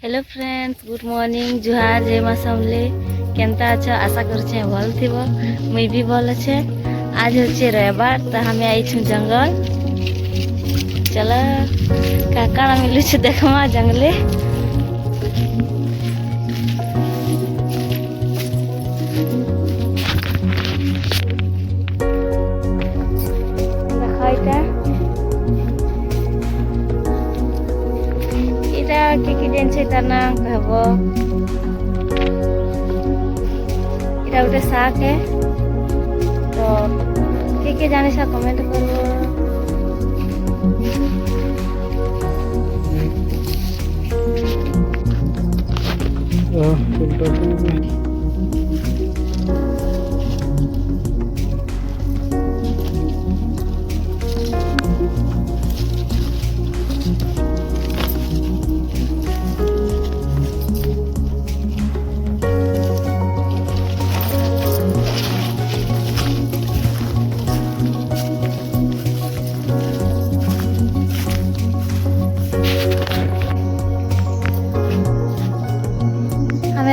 Hello friends, good morning, जुहार जय माँ समले। केनता अच्छा आशा करछे भल थिबो। मुई भी भल अच्छे। आज होचे रविवार तो हमें आई छु जंगल। चलो का काना मिलू छु देखमा जंगले। देखो कि डेन से ताना कहबो इटा उठे साग है तो के जाने सा कमेंट करो।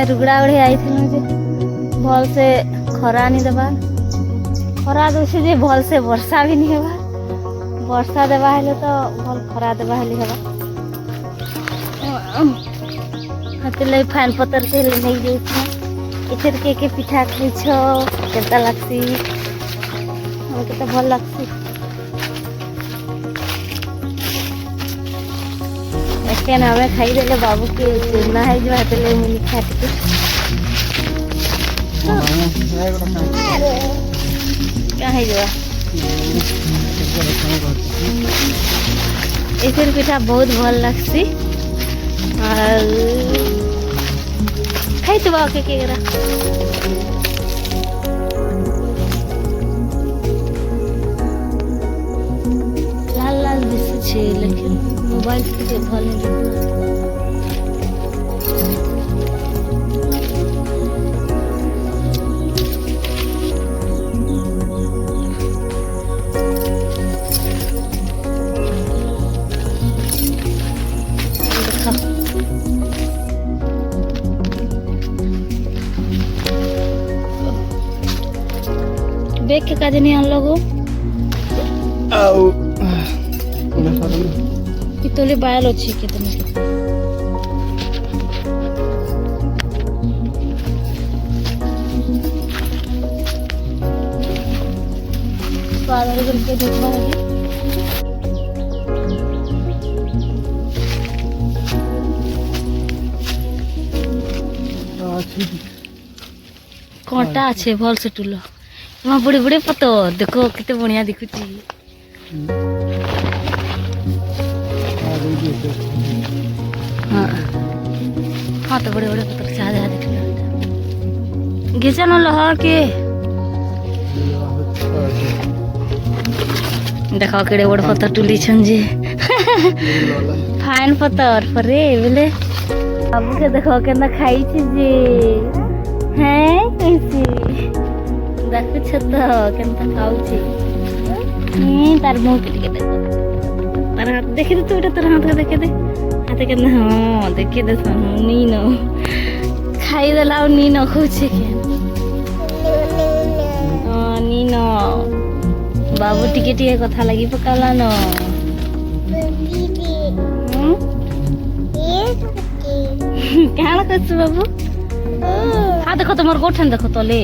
रुगड़ा उड़े आई थी जे भल से खरा नहीं देबा खरा दोछे जे भल से वर्षा भी नहीं हेबा। वर्षा देबा हेले तो भल खरा देबा हेले हेबा। हाथे ले फाइन पतर के ले नहीं जाई छ। इथर के पिठा खाई छ केता लागसी हमके तो भल लागसी। ऐसे ना हमें खाई देले बाबू के चूरना है जो हाथे ले मुनी खाट के क्या है जो इधर पिठा बहुत भल लागसी और खाई तो बाबू के करा लाल लाल दिसे छे लेकिन मोबाइल से भल नहीं दिखता। देख के काजे नहीं आन लोगो कितने बायल अच्छी कितने स्वाद करके देखवा कांटा अच्छे भल से टुलो वहाँ बड़े बड़े पतो देखो कितने बढ़िया दिखुची। हाँ हाँ तो बड़े बड़े पत्थर से आधे आधे घिचा न लहा के देखो केड़े बड़े पत्थर टुली छन जे फाइन पत्थर परे बोले बाबू के देखो केना खाई छी जे हैं कैसे देखो छ तो केनता खाऊ छी तार मुंह के टिके देखो तार हाथ देखे दे तू तार हाथ देखे दे हाथ के हाँ देखे दे नीनो खाई देला नीनो खुचे के नीनो बाबू टिके टिके कथा लगी पकाला न क्या करछ बाबू हाँ देखो तुम्हारे गोठन देखो तो ले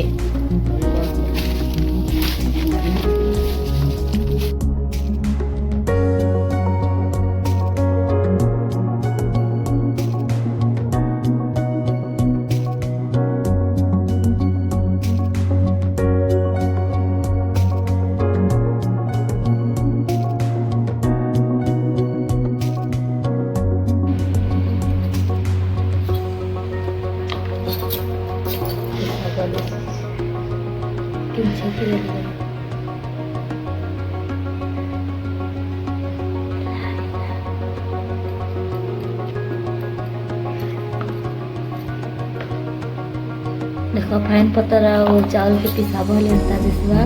देखो फाइन पत्तर और चावल के पिसा भले दिसवा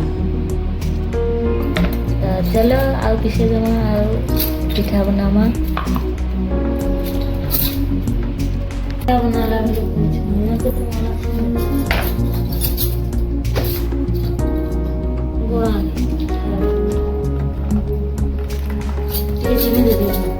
तो चलो आउ किसे जमा आउ पिठा बनावा बनाला मी तो गोळा ये चिनी दे दिया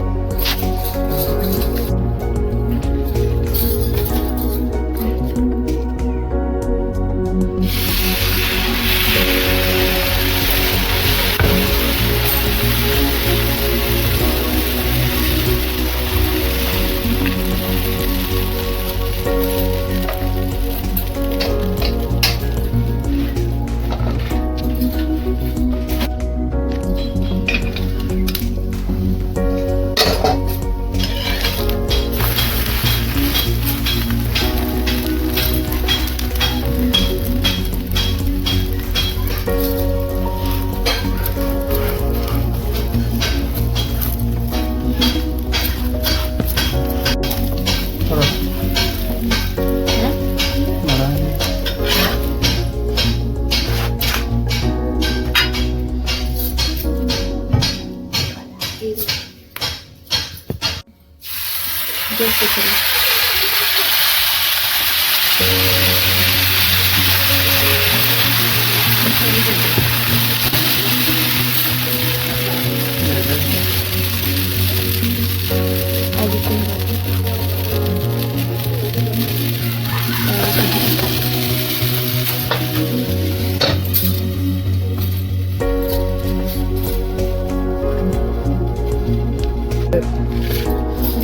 जैसे करें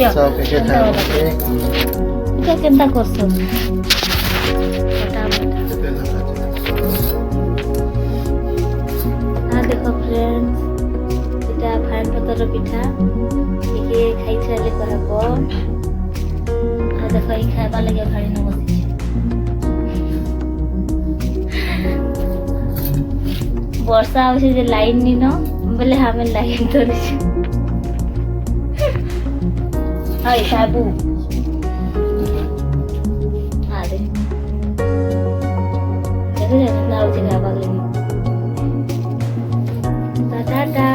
So, kaya Ikaw kanta korso. देखो फ्रेंड्स এটা ফাইন পতর পিঠা একে খাইছালে কহব দেখো এই খাইবা লাগে ভারি ন বসিছে বর্ষা হচ্ছে যে লাইন নিন বলে আমি লাইন ধরেছি হাই সাবু আরে দেখো না হচ্ছে খাইবা লাগে টাটা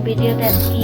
ভিডিওটা কি